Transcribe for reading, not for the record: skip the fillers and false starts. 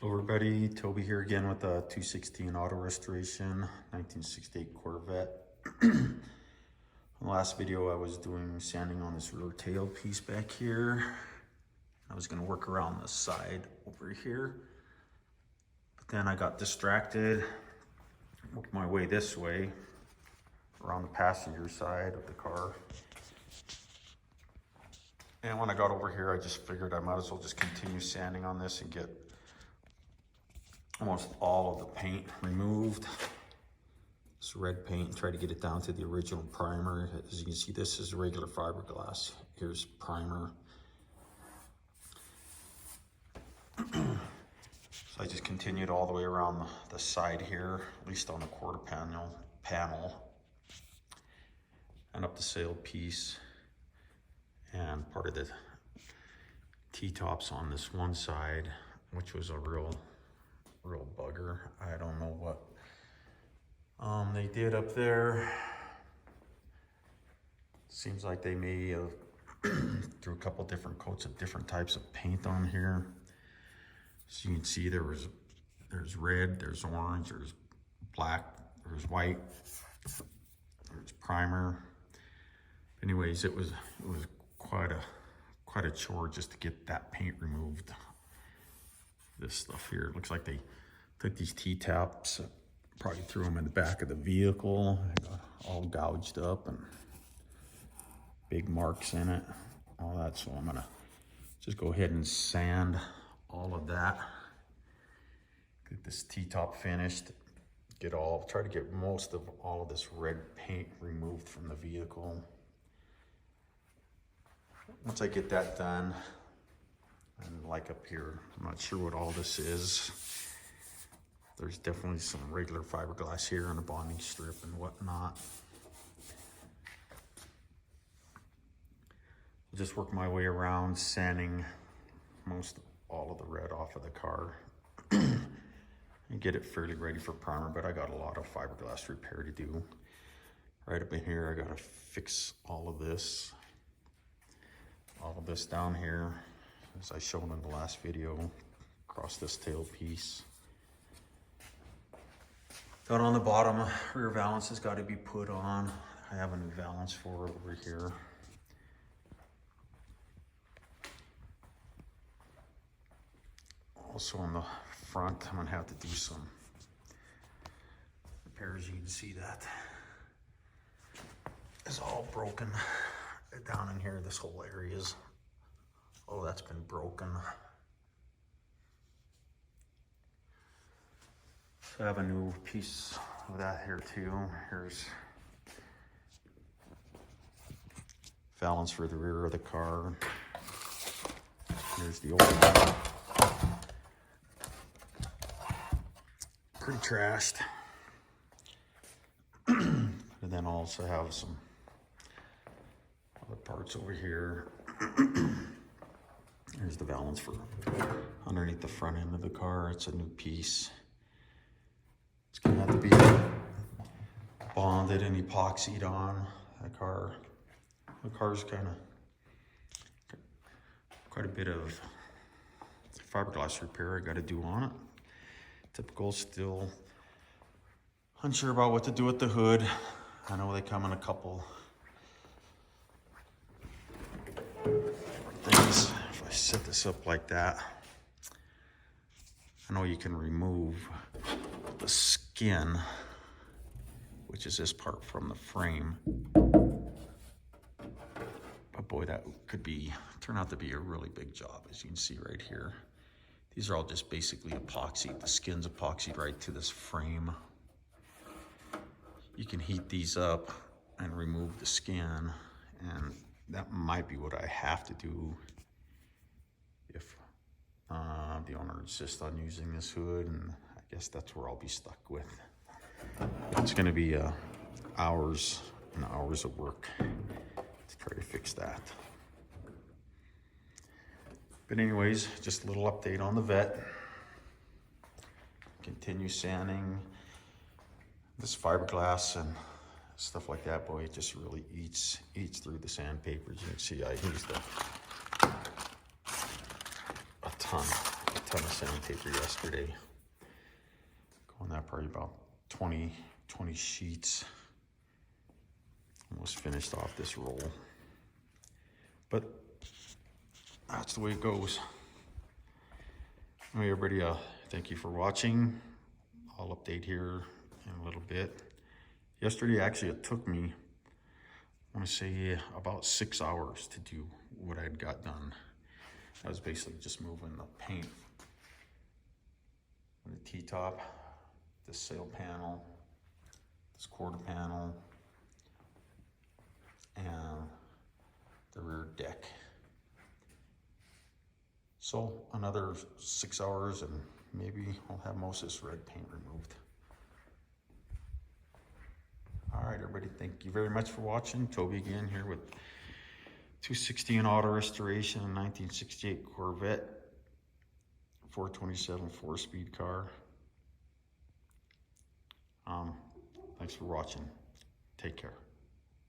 Hello everybody, Toby here again with a 216 Auto Restoration 1968 Corvette. In the last video I was doing sanding on this rear tail piece back here. I was going to work around the side over here, but then I got distracted, worked my way this way around the passenger side of the car. And when I got over here, I just figured I might as well just continue sanding on this and get almost all of the paint removed. This red paint, and try to get it down to the original primer. As you can see, this is regular fiberglass. Here's primer. So I just continued all the way around the side here, at least on the quarter panel, and up the sail piece, and part of the T-tops on this one side, which was a real bugger. I don't know what they did up there. Seems like they may have threw a couple different coats of different types of paint on here. So you can see there's red, there's orange, there's black, there's white, there's primer. Anyways, it was quite a chore just to get that paint removed. This stuff here, it looks like they took these T-tops, probably threw them in the back of the vehicle, all gouged up and big marks in it, all that. So I'm gonna just go ahead and sand all of that, get this T-top finished, try to get most of all of this red paint removed from the vehicle. Once I get that done, and like up here, I'm not sure what all this is. There's definitely some regular fiberglass here and a bonding strip and whatnot. I'll just work my way around, sanding all of the red off of the car and get it fairly ready for primer, but I got a lot of fiberglass repair to do. Right up in here, I gotta fix all of this down here, as I showed in the last video, across this tail piece. Down on the bottom, rear valance has got to be put on. I have a new valance for it over here. Also on the front, I'm gonna have to do some repairs. You can see that is all broken down in here. This whole area is, oh, that's been broken. So I have a new piece of that here too. Here's valance for the rear of the car. Here's the old one. Pretty trashed. And then also have some other parts over here. Here's the valance for underneath the front end of the car. It's a new piece. It's gonna have to be bonded and epoxied on the car. The car's kind of quite a bit of fiberglass repair I got to do on it. Typical, still unsure about what to do with the hood. I know they come in a couple things. If I set this up like that, I know you can remove the skin, which is this part from the frame. But boy, that could turn out to be a really big job, as you can see right here. These are all just basically epoxied. The skin's epoxied right to this frame. You can heat these up and remove the skin, and that might be what I have to do if the owner insists on using this hood, and I guess that's where I'll be stuck with. It's gonna be hours and hours of work to try to fix that. But anyways, just a little update on the Vet. Continue sanding. This fiberglass and stuff like that, boy, it just really eats through the sandpaper. You can see I used a ton ton of sandpaper yesterday. Going that probably about 20 sheets. Almost finished off this roll. But that's the way it goes. Anyway, everybody, thank you for watching. I'll update here in a little bit. Yesterday, actually, it took me, I want to say, about 6 hours to do what I'd got done. I was basically just moving the paint on the T-top, this sail panel, this quarter panel, and the rear deck. So another 6 hours and maybe I'll have most of this red paint removed. All right, everybody, thank you very much for watching. Toby again here with 216 auto restoration, 1968 Corvette, 427 4-speed car. Thanks for watching. Take care.